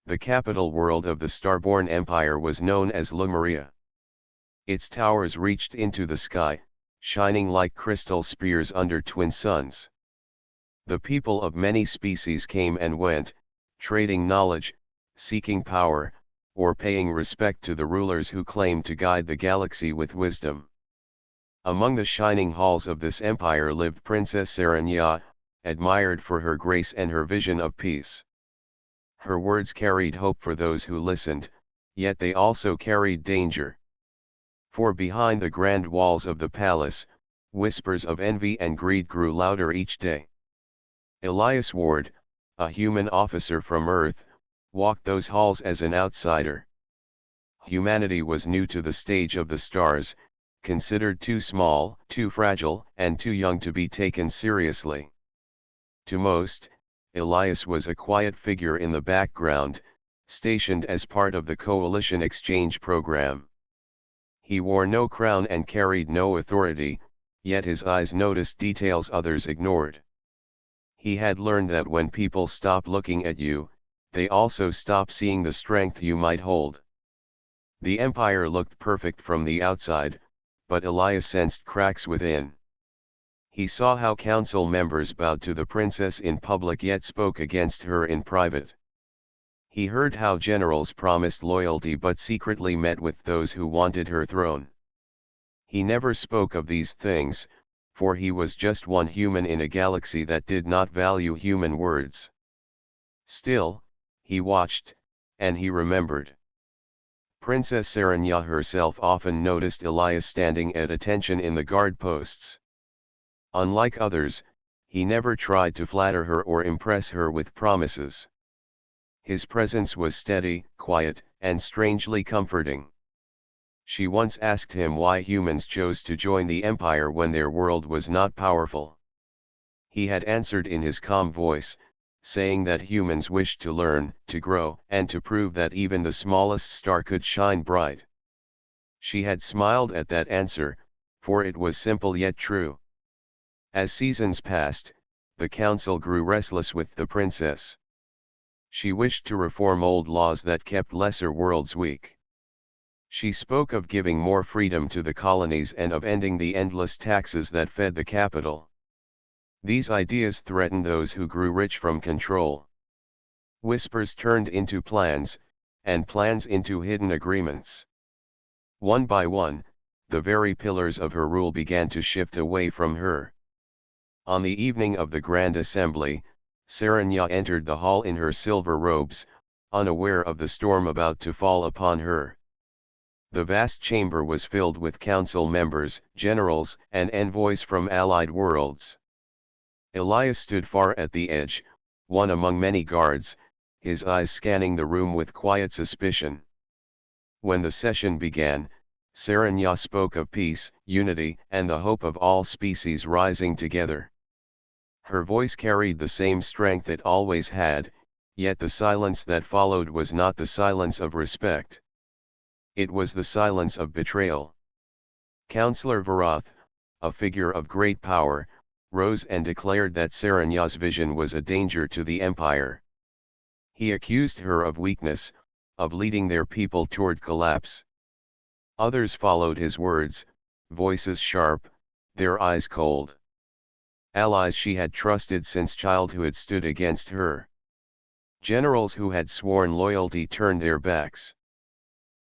The capital world of the Starborn Empire was known as Lemuria. Its towers reached into the sky, shining like crystal spears under twin suns. The people of many species came and went, trading knowledge, seeking power, or paying respect to the rulers who claimed to guide the galaxy with wisdom. Among the shining halls of this empire lived Princess Serenia, admired for her grace and her vision of peace. Her words carried hope for those who listened, yet they also carried danger. For behind the grand walls of the palace, whispers of envy and greed grew louder each day. Elias Ward, a human officer from Earth, walked those halls as an outsider. Humanity was new to the stage of the stars, considered too small, too fragile, and too young to be taken seriously. To most, Elias was a quiet figure in the background, stationed as part of the Coalition exchange program. He wore no crown and carried no authority, yet his eyes noticed details others ignored. He had learned that when people stop looking at you, they also stop seeing the strength you might hold. The empire looked perfect from the outside, but Elias sensed cracks within. He saw how council members bowed to the princess in public yet spoke against her in private. He heard how generals promised loyalty but secretly met with those who wanted her throne. He never spoke of these things, for he was just one human in a galaxy that did not value human words. Still, he watched, and he remembered. Princess Serenia herself often noticed Elias standing at attention in the guard posts. Unlike others, he never tried to flatter her or impress her with promises. His presence was steady, quiet, and strangely comforting. She once asked him why humans chose to join the Empire when their world was not powerful. He had answered in his calm voice, saying that humans wished to learn, to grow, and to prove that even the smallest star could shine bright. She had smiled at that answer, for it was simple yet true. As seasons passed, the council grew restless with the princess. She wished to reform old laws that kept lesser worlds weak. She spoke of giving more freedom to the colonies and of ending the endless taxes that fed the capital. These ideas threatened those who grew rich from control. Whispers turned into plans, and plans into hidden agreements. One by one, the very pillars of her rule began to shift away from her. On the evening of the Grand Assembly, Serenia entered the hall in her silver robes, unaware of the storm about to fall upon her. The vast chamber was filled with council members, generals, and envoys from allied worlds. Elias stood far at the edge, one among many guards, his eyes scanning the room with quiet suspicion. When the session began, Serenia spoke of peace, unity, and the hope of all species rising together. Her voice carried the same strength it always had, yet the silence that followed was not the silence of respect. It was the silence of betrayal. Councillor Varath, a figure of great power, rose and declared that Serenia's vision was a danger to the empire. He accused her of weakness, of leading their people toward collapse. Others followed his words, voices sharp, their eyes cold. Allies she had trusted since childhood stood against her. Generals who had sworn loyalty turned their backs.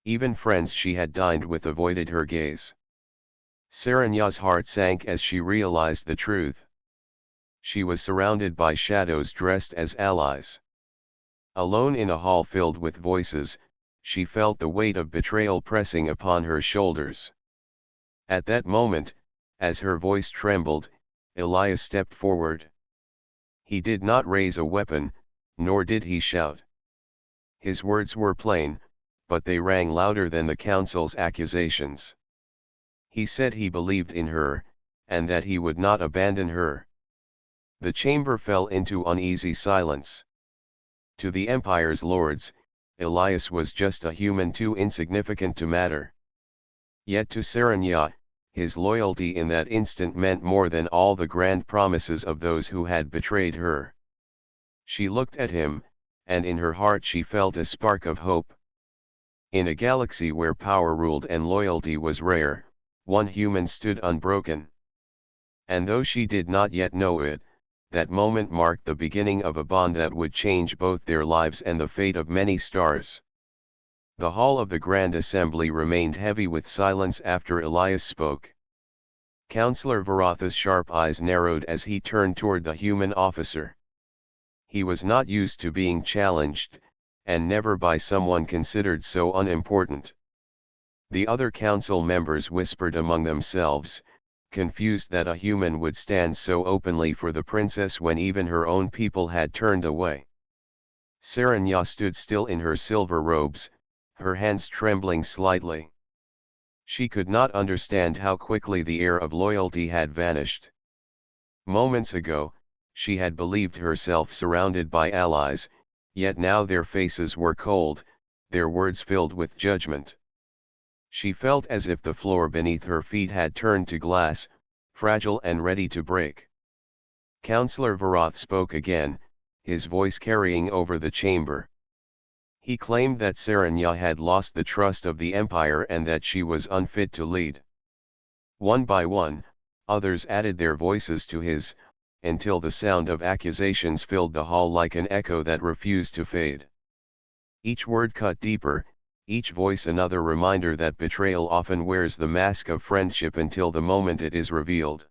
Even friends she had dined with avoided her gaze. Serenia's heart sank as she realized the truth. She was surrounded by shadows dressed as allies. Alone in a hall filled with voices, she felt the weight of betrayal pressing upon her shoulders. At that moment, as her voice trembled, Elias stepped forward. He did not raise a weapon, nor did he shout. His words were plain, but they rang louder than the council's accusations. He said he believed in her, and that he would not abandon her. The chamber fell into uneasy silence. To the Empire's lords, Elias was just a human too insignificant to matter. Yet to Serenia, his loyalty in that instant meant more than all the grand promises of those who had betrayed her. She looked at him, and in her heart she felt a spark of hope. In a galaxy where power ruled and loyalty was rare, one human stood unbroken. And though she did not yet know it, that moment marked the beginning of a bond that would change both their lives and the fate of many stars. The hall of the Grand Assembly remained heavy with silence after Elias spoke. Counselor Varatha's sharp eyes narrowed as he turned toward the human officer. He was not used to being challenged, and never by someone considered so unimportant. The other council members whispered among themselves, confused that a human would stand so openly for the princess when even her own people had turned away. Saranya stood still in her silver robes, her hands trembling slightly. She could not understand how quickly the air of loyalty had vanished. Moments ago, she had believed herself surrounded by allies, yet now their faces were cold, their words filled with judgment. She felt as if the floor beneath her feet had turned to glass, fragile and ready to break. Counselor Varath spoke again, his voice carrying over the chamber. He claimed that Saranya had lost the trust of the Empire and that she was unfit to lead. One by one, others added their voices to his, until the sound of accusations filled the hall like an echo that refused to fade. Each word cut deeper, each voice another reminder that betrayal often wears the mask of friendship until the moment it is revealed.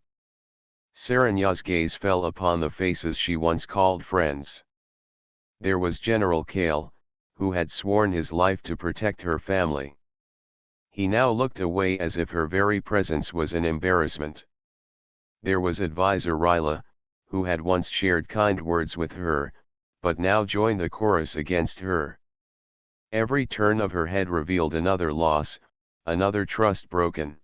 Saranya's gaze fell upon the faces she once called friends. There was General Kale, who had sworn his life to protect her family. He now looked away as if her very presence was an embarrassment. There was Advisor Ryla, who had once shared kind words with her, but now joined the chorus against her. Every turn of her head revealed another loss, another trust broken.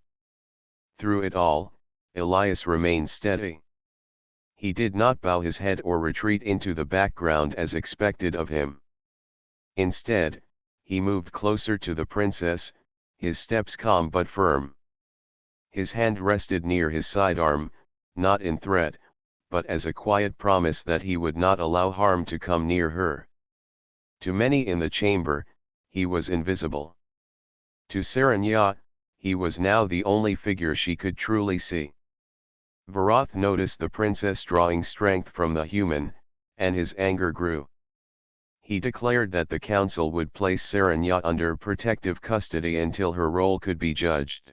Through it all, Elias remained steady. He did not bow his head or retreat into the background as expected of him. Instead, he moved closer to the princess, his steps calm but firm. His hand rested near his sidearm, not in threat, but as a quiet promise that he would not allow harm to come near her. To many in the chamber, he was invisible. To Saranya, he was now the only figure she could truly see. Varath noticed the princess drawing strength from the human, and his anger grew. He declared that the council would place Saranya under protective custody until her role could be judged.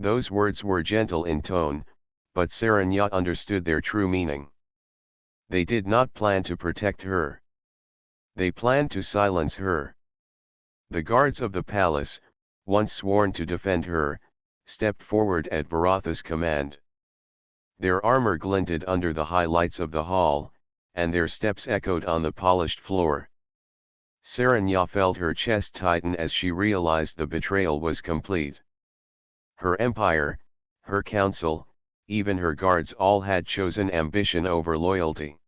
Those words were gentle in tone, but Saranya understood their true meaning. They did not plan to protect her. They planned to silence her. The guards of the palace, once sworn to defend her, stepped forward at Varatha's command. Their armor glinted under the high lights of the hall, and their steps echoed on the polished floor. Saranya felt her chest tighten as she realized the betrayal was complete. Her empire, her council, even her guards all had chosen ambition over loyalty.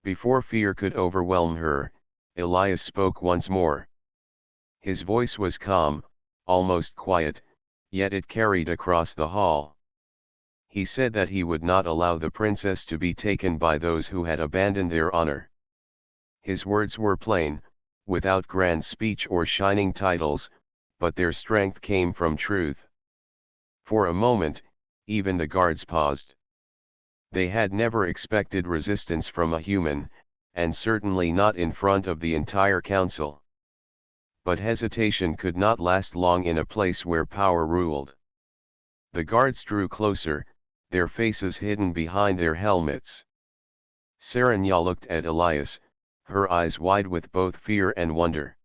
Before fear could overwhelm her, Elias spoke once more. His voice was calm, almost quiet, yet it carried across the hall. He said that he would not allow the princess to be taken by those who had abandoned their honor. His words were plain, without grand speech or shining titles, but their strength came from truth. For a moment, even the guards paused. They had never expected resistance from a human, and certainly not in front of the entire council. But hesitation could not last long in a place where power ruled. The guards drew closer, their faces hidden behind their helmets. Saranya looked at Elias, her eyes wide with both fear and wonder.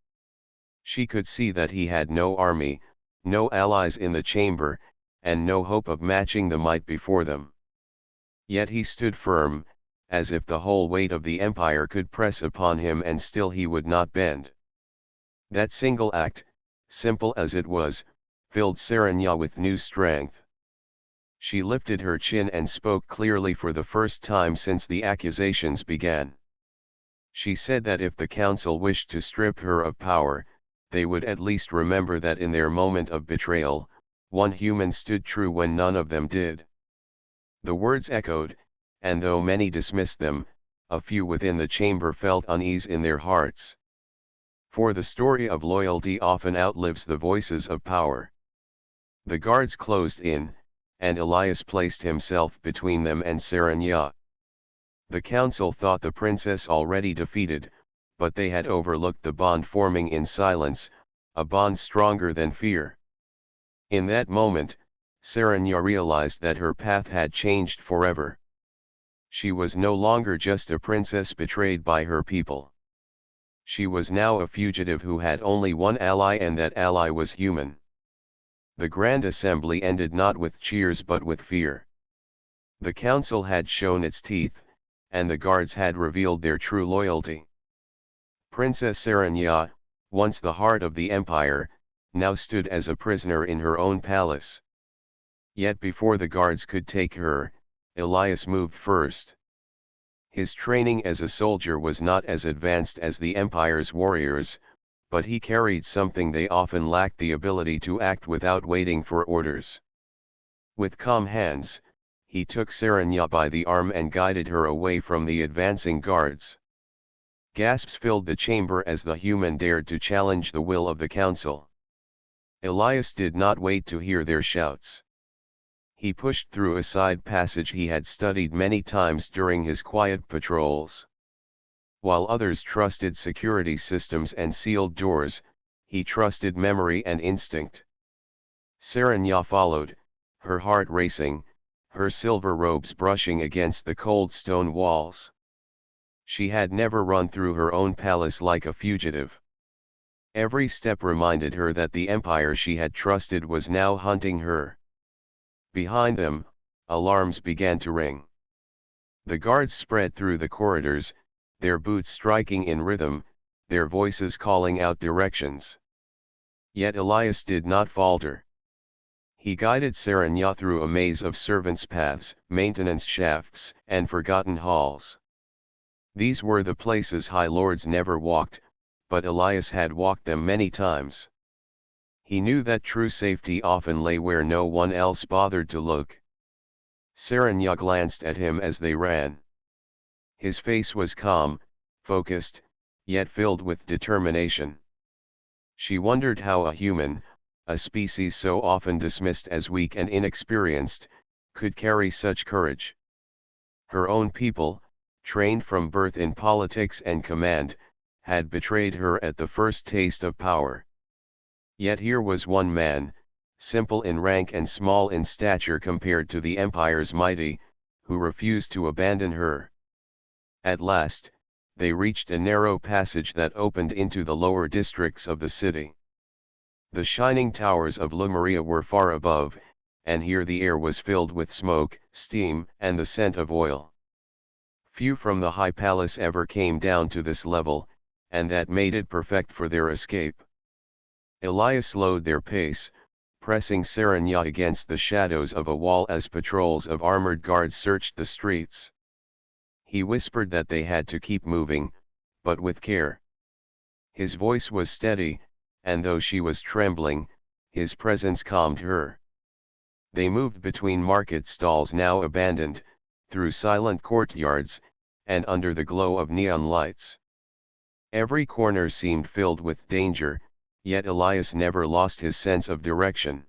She could see that he had no army, no allies in the chamber, and no hope of matching the might before them. Yet he stood firm, as if the whole weight of the empire could press upon him and still he would not bend. That single act, simple as it was, filled Saranya with new strength. She lifted her chin and spoke clearly for the first time since the accusations began. She said that if the council wished to strip her of power, they would at least remember that in their moment of betrayal, one human stood true when none of them did. The words echoed, and though many dismissed them, a few within the chamber felt unease in their hearts. For the story of loyalty often outlives the voices of power. The guards closed in, and Elias placed himself between them and Serenya. The council thought the princess already defeated, but they had overlooked the bond forming in silence, a bond stronger than fear. In that moment, Serenya realized that her path had changed forever. She was no longer just a princess betrayed by her people. She was now a fugitive who had only one ally, and that ally was human. The Grand Assembly ended not with cheers but with fear. The council had shown its teeth, and the guards had revealed their true loyalty. Princess Serenya, once the heart of the empire, now stood as a prisoner in her own palace. Yet before the guards could take her, Elias moved first. His training as a soldier was not as advanced as the empire's warriors, but he carried something they often lacked: the ability to act without waiting for orders. With calm hands, he took Serenya by the arm and guided her away from the advancing guards. Gasps filled the chamber as the human dared to challenge the will of the council. Elias did not wait to hear their shouts. He pushed through a side passage he had studied many times during his quiet patrols. While others trusted security systems and sealed doors, he trusted memory and instinct. Serenya followed, her heart racing, her silver robes brushing against the cold stone walls. She had never run through her own palace like a fugitive. Every step reminded her that the empire she had trusted was now hunting her. Behind them, alarms began to ring. The guards spread through the corridors, their boots striking in rhythm, their voices calling out directions. Yet Elias did not falter. He guided Serenya through a maze of servants' paths, maintenance shafts, and forgotten halls. These were the places high lords never walked, but Elias had walked them many times. He knew that true safety often lay where no one else bothered to look. Serenya glanced at him as they ran. His face was calm, focused, yet filled with determination. She wondered how a human, a species so often dismissed as weak and inexperienced, could carry such courage. Her own people, trained from birth in politics and command, had betrayed her at the first taste of power. Yet here was one man, simple in rank and small in stature compared to the empire's mighty, who refused to abandon her. At last, they reached a narrow passage that opened into the lower districts of the city. The shining towers of Lemuria were far above, and here the air was filled with smoke, steam, and the scent of oil. Few from the high palace ever came down to this level, and that made it perfect for their escape. Elias slowed their pace, pressing Serenya against the shadows of a wall as patrols of armored guards searched the streets. He whispered that they had to keep moving, but with care. His voice was steady, and though she was trembling, his presence calmed her. They moved between market stalls now abandoned, through silent courtyards, and under the glow of neon lights. Every corner seemed filled with danger, yet Elias never lost his sense of direction.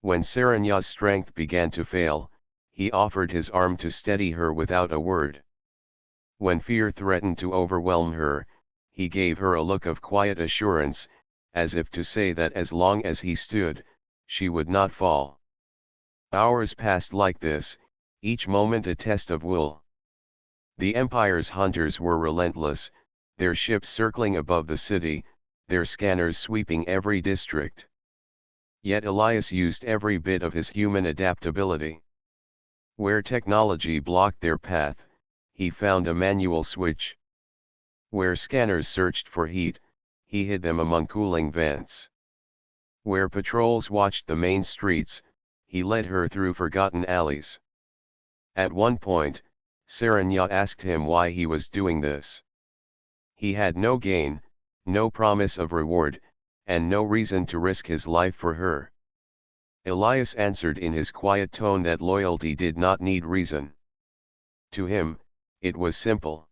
When Serenya's strength began to fail, he offered his arm to steady her without a word. When fear threatened to overwhelm her, he gave her a look of quiet assurance, as if to say that as long as he stood, she would not fall. Hours passed like this, each moment a test of will. The Empire's hunters were relentless, their ships circling above the city, their scanners sweeping every district. Yet Elias used every bit of his human adaptability. Where technology blocked their path, he found a manual switch. Where scanners searched for heat, he hid them among cooling vents. Where patrols watched the main streets, he led her through forgotten alleys. At one point, Serenya asked him why he was doing this. He had no gain, no promise of reward, and no reason to risk his life for her. Elias answered in his quiet tone that loyalty did not need reason. To him, It was simple.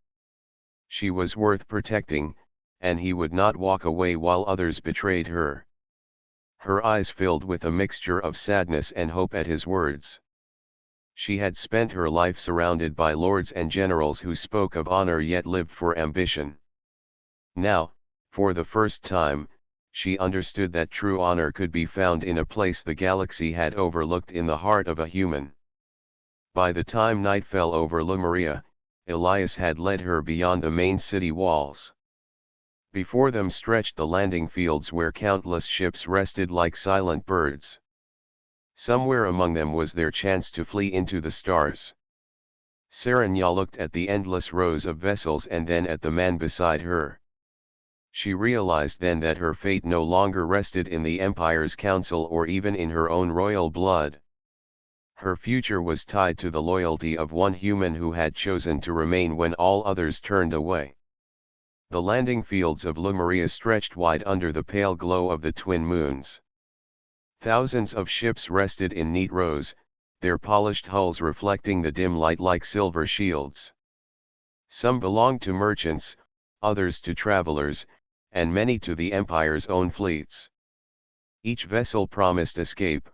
She was worth protecting, and he would not walk away while others betrayed her. Her eyes filled with a mixture of sadness and hope at his words. She had spent her life surrounded by lords and generals who spoke of honor yet lived for ambition. Now, for the first time, she understood that true honor could be found in a place the galaxy had overlooked in the heart of a human. By the time night fell over Lemuria, Elias had led her beyond the main city walls. Before them stretched the landing fields where countless ships rested like silent birds. Somewhere among them was their chance to flee into the stars. Serenya looked at the endless rows of vessels and then at the man beside her. She realized then that her fate no longer rested in the Empire's council or even in her own royal blood. Her future was tied to the loyalty of one human who had chosen to remain when all others turned away. The landing fields of Lemuria stretched wide under the pale glow of the twin moons. Thousands of ships rested in neat rows, their polished hulls reflecting the dim light like silver shields. Some belonged to merchants, others to travelers, and many to the Empire's own fleets. Each vessel promised escape,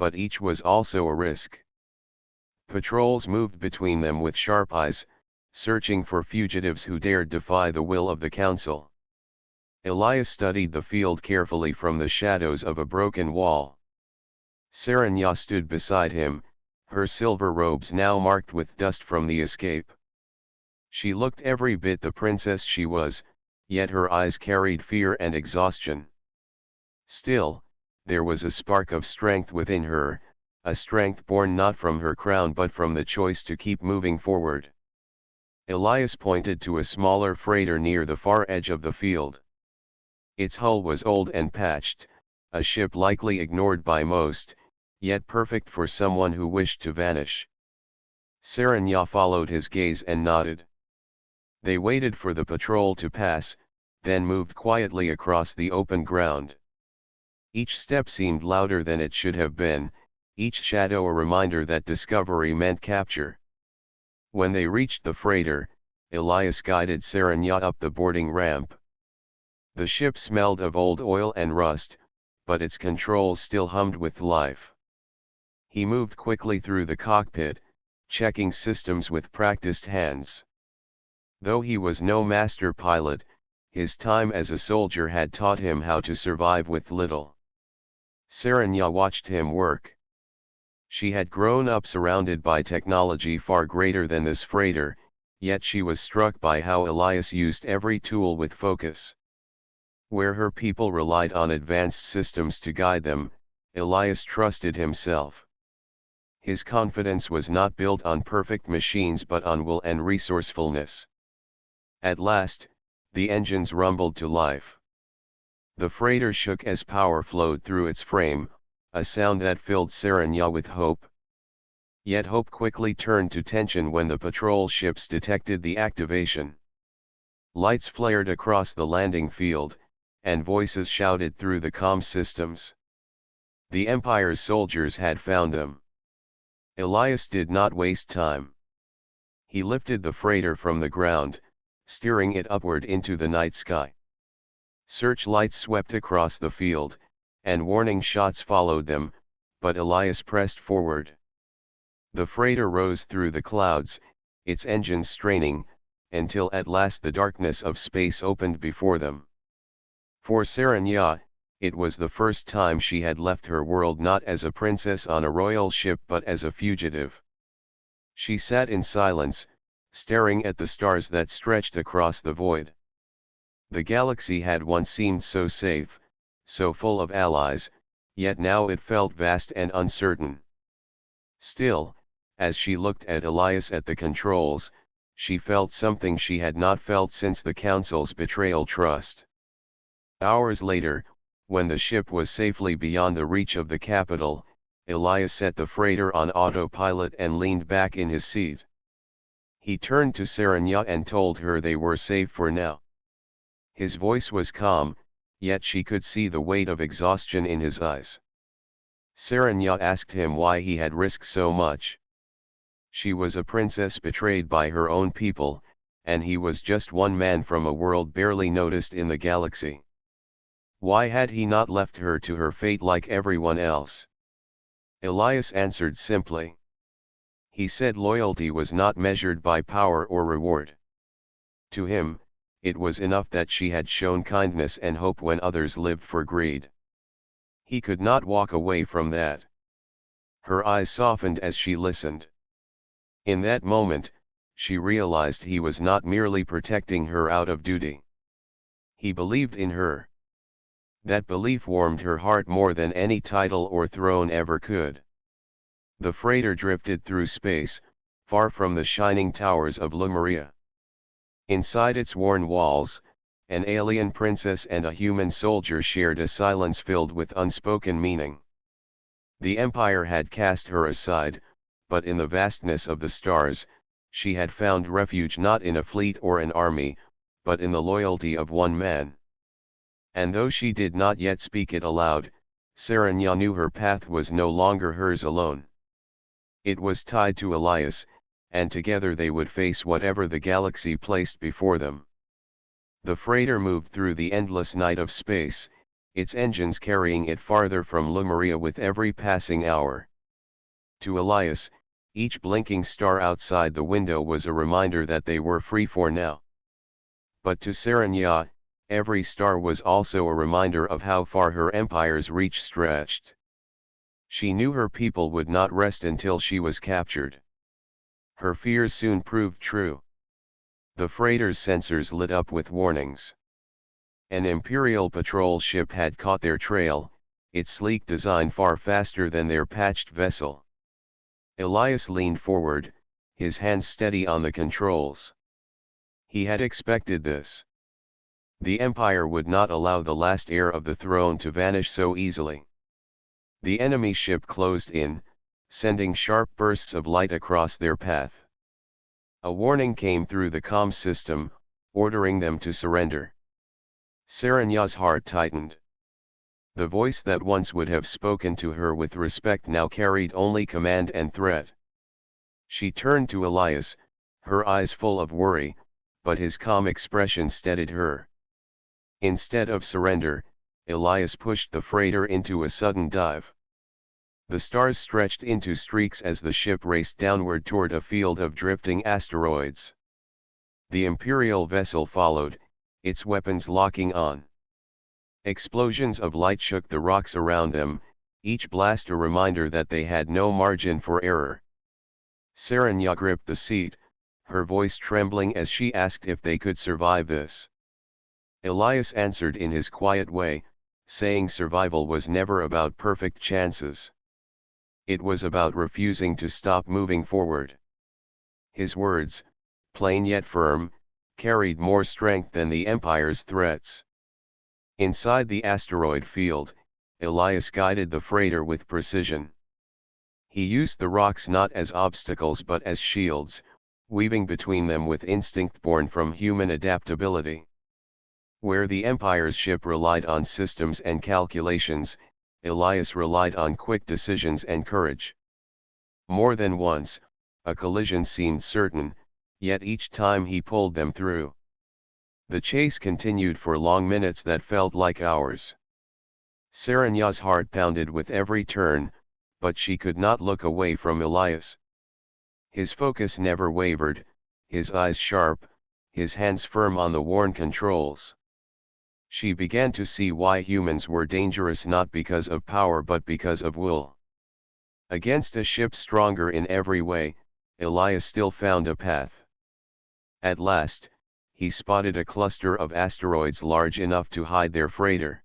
but each was also a risk. Patrols moved between them with sharp eyes, searching for fugitives who dared defy the will of the council. Elias studied the field carefully from the shadows of a broken wall. Serenya stood beside him, her silver robes now marked with dust from the escape. She looked every bit the princess she was, yet her eyes carried fear and exhaustion. Still, there was a spark of strength within her, a strength born not from her crown but from the choice to keep moving forward. Elias pointed to a smaller freighter near the far edge of the field. Its hull was old and patched, a ship likely ignored by most, yet perfect for someone who wished to vanish. Serenya followed his gaze and nodded. They waited for the patrol to pass, then moved quietly across the open ground. Each step seemed louder than it should have been, each shadow a reminder that discovery meant capture. When they reached the freighter, Elias guided Serenya up the boarding ramp. The ship smelled of old oil and rust, but its controls still hummed with life. He moved quickly through the cockpit, checking systems with practiced hands. Though he was no master pilot, his time as a soldier had taught him how to survive with little. Serenya watched him work. She had grown up surrounded by technology far greater than this freighter, yet she was struck by how Elias used every tool with focus. Where her people relied on advanced systems to guide them, Elias trusted himself. His confidence was not built on perfect machines but on will and resourcefulness. At last, the engines rumbled to life. The freighter shook as power flowed through its frame, a sound that filled Serenya with hope. Yet hope quickly turned to tension when the patrol ships detected the activation. Lights flared across the landing field, and voices shouted through the comm systems. The Empire's soldiers had found them. Elias did not waste time. He lifted the freighter from the ground, steering it upward into the night sky. Searchlights swept across the field, and warning shots followed them, but Elias pressed forward. The freighter rose through the clouds, its engines straining, until at last the darkness of space opened before them. For Serenya, it was the first time she had left her world not as a princess on a royal ship but as a fugitive. She sat in silence, staring at the stars that stretched across the void. The galaxy had once seemed so safe, so full of allies, yet now it felt vast and uncertain. Still, as she looked at Elias at the controls, she felt something she had not felt since the Council's betrayal trust. Hours later, when the ship was safely beyond the reach of the capital, Elias set the freighter on autopilot and leaned back in his seat. He turned to Serenya and told her they were safe for now. His voice was calm, yet she could see the weight of exhaustion in his eyes. Serenya asked him why he had risked so much. She was a princess betrayed by her own people, and he was just one man from a world barely noticed in the galaxy. Why had he not left her to her fate like everyone else? Elias answered simply. He said loyalty was not measured by power or reward. To him, it was enough that she had shown kindness and hope when others lived for greed. He could not walk away from that. Her eyes softened as she listened. In that moment, she realized he was not merely protecting her out of duty. He believed in her. That belief warmed her heart more than any title or throne ever could. The freighter drifted through space, far from the shining towers of Lemuria. Inside its worn walls, an alien princess and a human soldier shared a silence filled with unspoken meaning. The Empire had cast her aside, but in the vastness of the stars, she had found refuge not in a fleet or an army, but in the loyalty of one man. And though she did not yet speak it aloud, Serenya knew her path was no longer hers alone. It was tied to Elias, and together they would face whatever the galaxy placed before them. The freighter moved through the endless night of space, its engines carrying it farther from Lemuria with every passing hour. To Elias, each blinking star outside the window was a reminder that they were free for now. But to Serenya, every star was also a reminder of how far her empire's reach stretched. She knew her people would not rest until she was captured. Her fears soon proved true. The freighter's sensors lit up with warnings. An Imperial patrol ship had caught their trail, its sleek design far faster than their patched vessel. Elias leaned forward, his hands steady on the controls. He had expected this. The Empire would not allow the last heir of the throne to vanish so easily. The enemy ship closed in, sending sharp bursts of light across their path. A warning came through the comm system, ordering them to surrender. Serenya's heart tightened. The voice that once would have spoken to her with respect now carried only command and threat. She turned to Elias, her eyes full of worry, but his calm expression steadied her. Instead of surrender, Elias pushed the freighter into a sudden dive. The stars stretched into streaks as the ship raced downward toward a field of drifting asteroids. The Imperial vessel followed, its weapons locking on. Explosions of light shook the rocks around them, each blast a reminder that they had no margin for error. Serenya gripped the seat, her voice trembling as she asked if they could survive this. Elias answered in his quiet way, saying survival was never about perfect chances. It was about refusing to stop moving forward. His words, plain yet firm, carried more strength than the Empire's threats. Inside the asteroid field, Elias guided the freighter with precision. He used the rocks not as obstacles but as shields, weaving between them with instinct born from human adaptability. Where the Empire's ship relied on systems and calculations, Elias relied on quick decisions and courage. More than once, a collision seemed certain, yet each time he pulled them through. The chase continued for long minutes that felt like hours. Serenya's heart pounded with every turn, but she could not look away from Elias. His focus never wavered, his eyes sharp, his hands firm on the worn controls. She began to see why humans were dangerous not because of power but because of will. Against a ship stronger in every way, Elias still found a path. At last, he spotted a cluster of asteroids large enough to hide their freighter.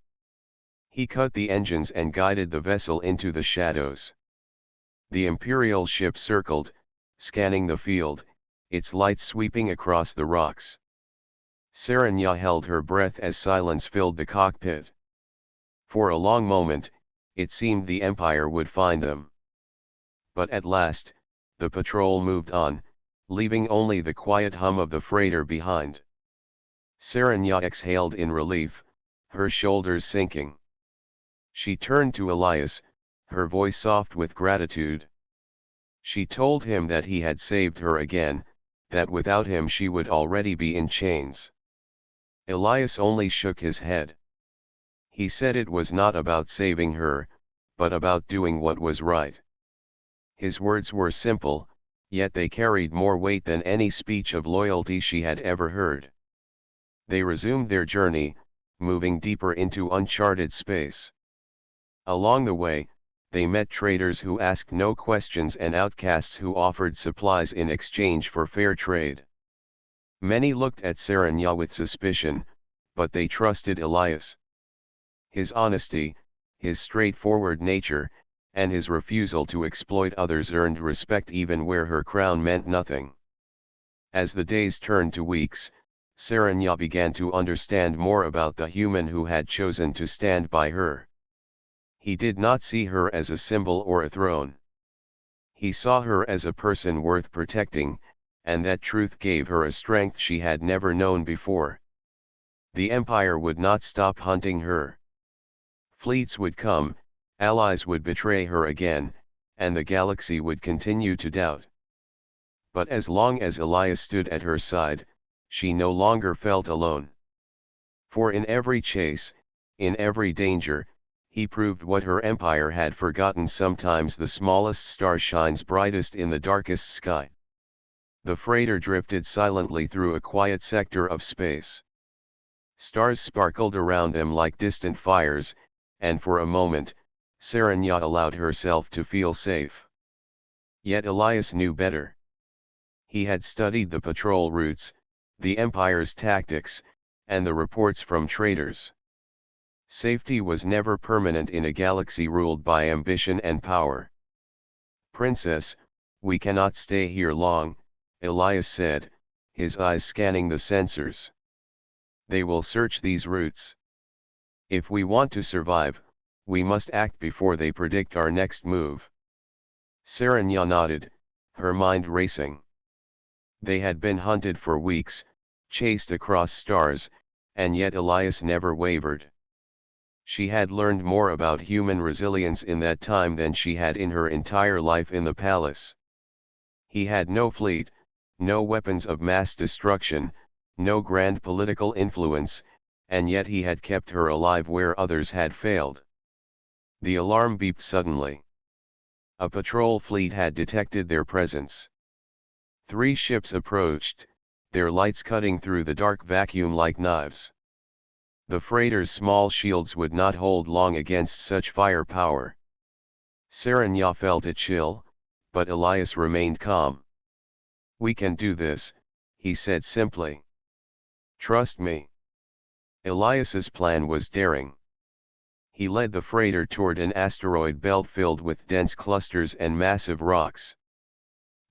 He cut the engines and guided the vessel into the shadows. The Imperial ship circled, scanning the field, its lights sweeping across the rocks. Serenya held her breath as silence filled the cockpit. For a long moment, it seemed the Empire would find them. But at last, the patrol moved on, leaving only the quiet hum of the freighter behind. Serenya exhaled in relief, her shoulders sinking. She turned to Elias, her voice soft with gratitude. She told him that he had saved her again, that without him she would already be in chains. Elias only shook his head. He said it was not about saving her, but about doing what was right. His words were simple, yet they carried more weight than any speech of loyalty she had ever heard. They resumed their journey, moving deeper into uncharted space. Along the way, they met traders who asked no questions and outcasts who offered supplies in exchange for fair trade. Many looked at Serenya with suspicion, but they trusted Elias. His honesty, his straightforward nature, and his refusal to exploit others earned respect even where her crown meant nothing. As the days turned to weeks, Serenya began to understand more about the human who had chosen to stand by her. He did not see her as a symbol or a throne. He saw her as a person worth protecting, and that truth gave her a strength she had never known before. The Empire would not stop hunting her. Fleets would come, allies would betray her again, and the galaxy would continue to doubt. But as long as Elias stood at her side, she no longer felt alone. For in every chase, in every danger, he proved what her empire had forgotten: sometimes the smallest star shines brightest in the darkest sky. The freighter drifted silently through a quiet sector of space. Stars sparkled around them like distant fires, and for a moment, Serenya allowed herself to feel safe. Yet Elias knew better. He had studied the patrol routes, the Empire's tactics, and the reports from traders. Safety was never permanent in a galaxy ruled by ambition and power. "Princess, we cannot stay here long," Elias said, his eyes scanning the sensors. "They will search these routes. If we want to survive, we must act before they predict our next move." Serenya nodded, her mind racing. They had been hunted for weeks, chased across stars, and yet Elias never wavered. She had learned more about human resilience in that time than she had in her entire life in the palace. He had no fleet, no weapons of mass destruction, no grand political influence, and yet he had kept her alive where others had failed. The alarm beeped suddenly. A patrol fleet had detected their presence. 3 ships approached, their lights cutting through the dark vacuum like knives. The freighter's small shields would not hold long against such firepower. Serenya felt a chill, but Elias remained calm. "We can do this," he said simply. "Trust me." Elias's plan was daring. He led the freighter toward an asteroid belt filled with dense clusters and massive rocks.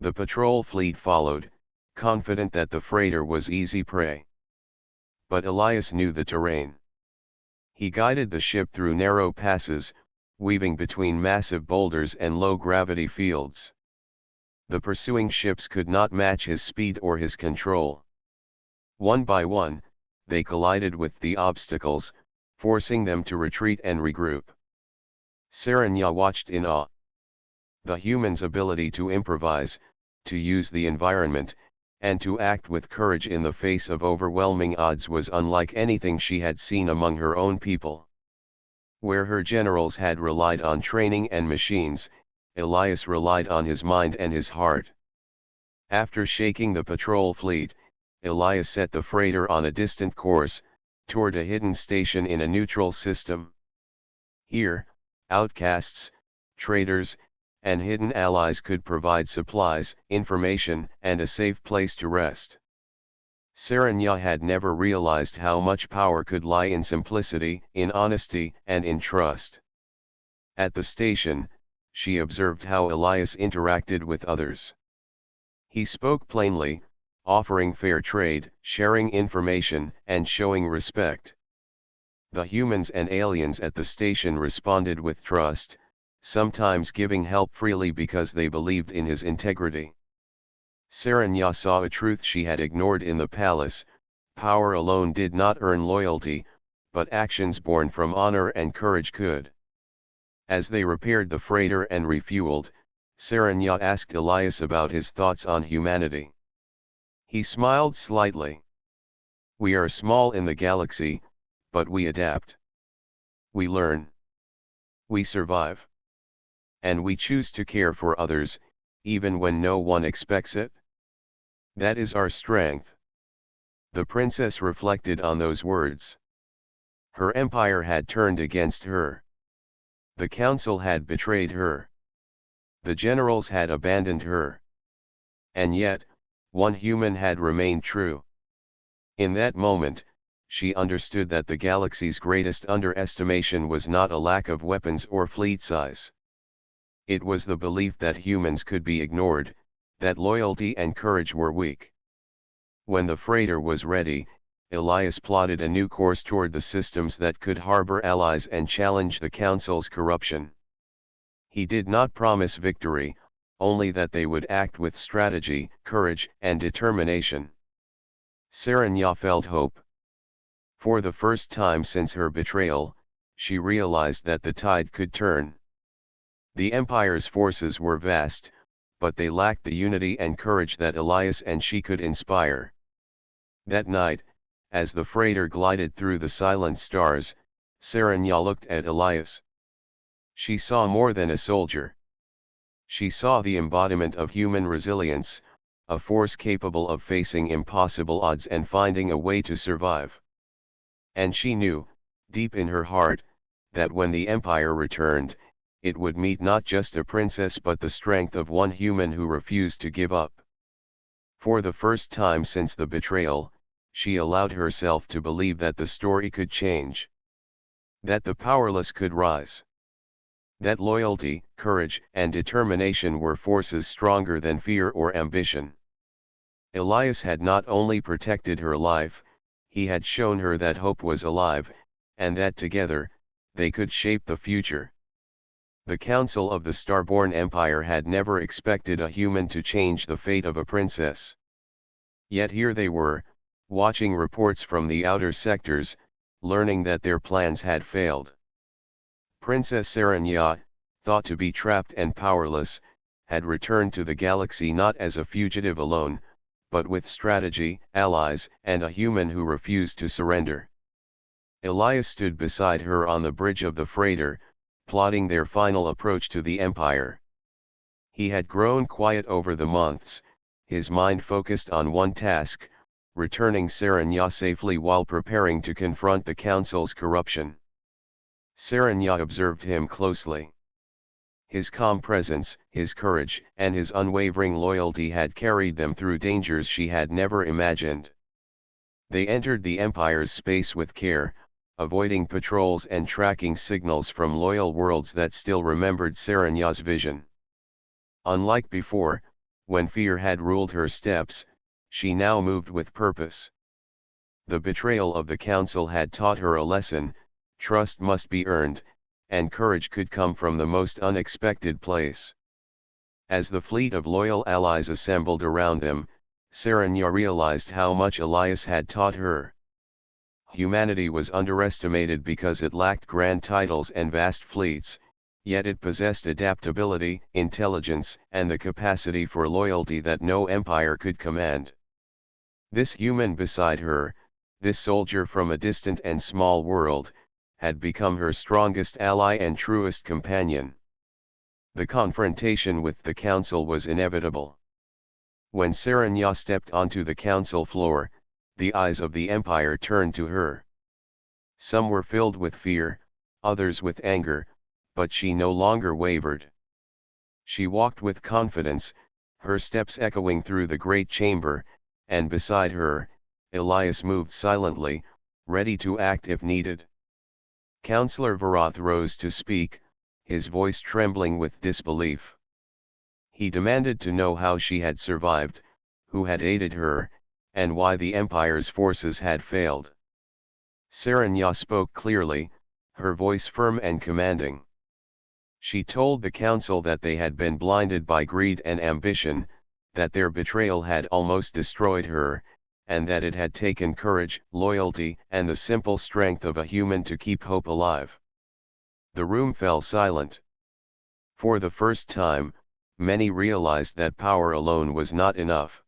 The patrol fleet followed, confident that the freighter was easy prey. But Elias knew the terrain. He guided the ship through narrow passes, weaving between massive boulders and low-gravity fields. The pursuing ships could not match his speed or his control. One by one, they collided with the obstacles, forcing them to retreat and regroup. Serenya watched in awe. The human's ability to improvise, to use the environment, and to act with courage in the face of overwhelming odds was unlike anything she had seen among her own people. Where her generals had relied on training and machines, Elias relied on his mind and his heart. After shaking the patrol fleet, Elias set the freighter on a distant course, toward a hidden station in a neutral system. Here, outcasts, traders, and hidden allies could provide supplies, information, and a safe place to rest. Serenya had never realized how much power could lie in simplicity, in honesty, and in trust. At the station, she observed how Elias interacted with others. He spoke plainly, offering fair trade, sharing information, and showing respect. The humans and aliens at the station responded with trust, sometimes giving help freely because they believed in his integrity. Serenya saw a truth she had ignored in the palace: power alone did not earn loyalty, but actions born from honor and courage could. As they repaired the freighter and refueled, Serenya asked Elias about his thoughts on humanity. He smiled slightly. We are small in the galaxy, but we adapt. We learn. We survive. And we choose to care for others, even when no one expects it. That is our strength. The princess reflected on those words. Her empire had turned against her. The council had betrayed her. The generals had abandoned her. And yet, one human had remained true. In that moment, she understood that the galaxy's greatest underestimation was not a lack of weapons or fleet size. It was the belief that humans could be ignored, that loyalty and courage were weak. When the freighter was ready, Elias plotted a new course toward the systems that could harbor allies and challenge the Council's corruption. He did not promise victory, only that they would act with strategy, courage, and determination. Serenya felt hope. For the first time since her betrayal, she realized that the tide could turn. The Empire's forces were vast, but they lacked the unity and courage that Elias and she could inspire. That night, as the freighter glided through the silent stars, Serenya looked at Elias. She saw more than a soldier. She saw the embodiment of human resilience, a force capable of facing impossible odds and finding a way to survive. And she knew, deep in her heart, that when the Empire returned, it would meet not just a princess but the strength of one human who refused to give up. For the first time since the betrayal, she allowed herself to believe that the story could change. That the powerless could rise. That loyalty, courage, and determination were forces stronger than fear or ambition. Elias had not only protected her life, he had shown her that hope was alive, and that together, they could shape the future. The Council of the Starborn Empire had never expected a human to change the fate of a princess. Yet here they were, watching reports from the outer sectors, learning that their plans had failed. Princess Serenya, thought to be trapped and powerless, had returned to the galaxy not as a fugitive alone, but with strategy, allies, and a human who refused to surrender. Elias stood beside her on the bridge of the freighter, plotting their final approach to the Empire. He had grown quiet over the months, his mind focused on one task, returning Serenya safely while preparing to confront the Council's corruption. Serenya observed him closely. His calm presence, his courage, and his unwavering loyalty had carried them through dangers she had never imagined. They entered the Empire's space with care, avoiding patrols and tracking signals from loyal worlds that still remembered Serenya's vision. Unlike before, when fear had ruled her steps, she now moved with purpose. The betrayal of the Council had taught her a lesson: trust must be earned, and courage could come from the most unexpected place. As the fleet of loyal allies assembled around them, Serenya realized how much Elias had taught her. Humanity was underestimated because it lacked grand titles and vast fleets, yet it possessed adaptability, intelligence, and the capacity for loyalty that no empire could command. This human beside her, this soldier from a distant and small world, had become her strongest ally and truest companion. The confrontation with the Council was inevitable. When Serenya stepped onto the Council floor, the eyes of the Empire turned to her. Some were filled with fear, others with anger, but she no longer wavered. She walked with confidence, her steps echoing through the great chamber, and beside her, Elias moved silently, ready to act if needed. Councillor Varath rose to speak, his voice trembling with disbelief. He demanded to know how she had survived, who had aided her, and why the Empire's forces had failed. Serenya spoke clearly, her voice firm and commanding. She told the Council that they had been blinded by greed and ambition, that their betrayal had almost destroyed her, and that it had taken courage, loyalty, and the simple strength of a human to keep hope alive. The room fell silent. For the first time, many realized that power alone was not enough.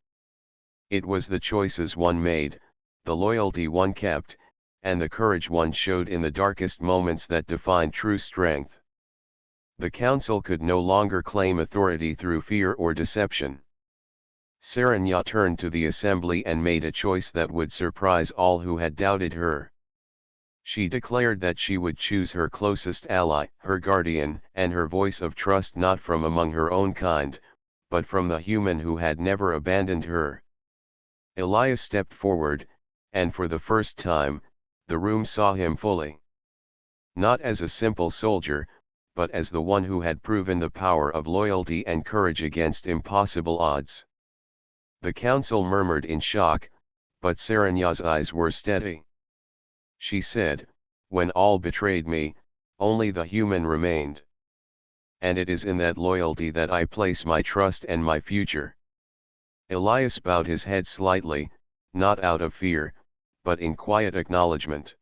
It was the choices one made, the loyalty one kept, and the courage one showed in the darkest moments that defined true strength. The council could no longer claim authority through fear or deception. Serenya turned to the assembly and made a choice that would surprise all who had doubted her. She declared that she would choose her closest ally, her guardian, and her voice of trust not from among her own kind, but from the human who had never abandoned her. Elias stepped forward, and for the first time, the room saw him fully. Not as a simple soldier, but as the one who had proven the power of loyalty and courage against impossible odds. The council murmured in shock, but Serenya's eyes were steady. She said, "When all betrayed me, only the human remained. And it is in that loyalty that I place my trust and my future." Elias bowed his head slightly, not out of fear, but in quiet acknowledgement.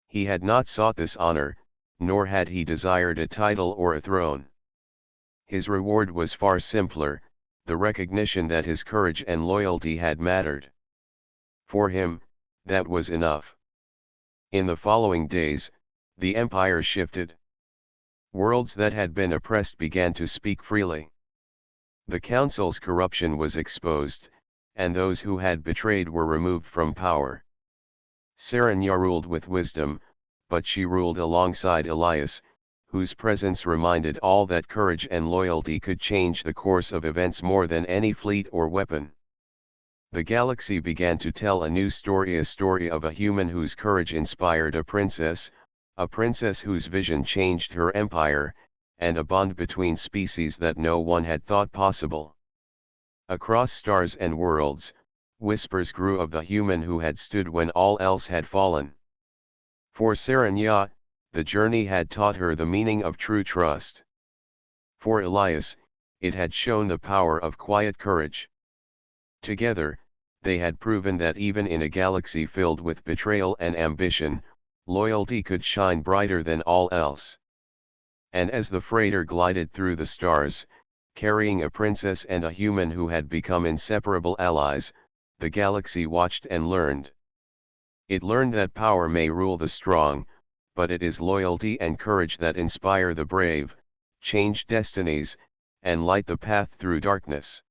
He had not sought this honor, nor had he desired a title or a throne. His reward was far simpler, the recognition that his courage and loyalty had mattered. For him, that was enough. In the following days, the empire shifted. Worlds that had been oppressed began to speak freely. The council's corruption was exposed, and those who had betrayed were removed from power. Serenya ruled with wisdom, but she ruled alongside Elias, whose presence reminded all that courage and loyalty could change the course of events more than any fleet or weapon. The galaxy began to tell a new story, a story of a human whose courage inspired a princess whose vision changed her empire, and a bond between species that no one had thought possible. Across stars and worlds, whispers grew of the human who had stood when all else had fallen. For Serenya, the journey had taught her the meaning of true trust. For Elias, it had shown the power of quiet courage. Together, they had proven that even in a galaxy filled with betrayal and ambition, loyalty could shine brighter than all else. And as the freighter glided through the stars, carrying a princess and a human who had become inseparable allies, the galaxy watched and learned. It learned that power may rule the strong, but it is loyalty and courage that inspire the brave, change destinies, and light the path through darkness.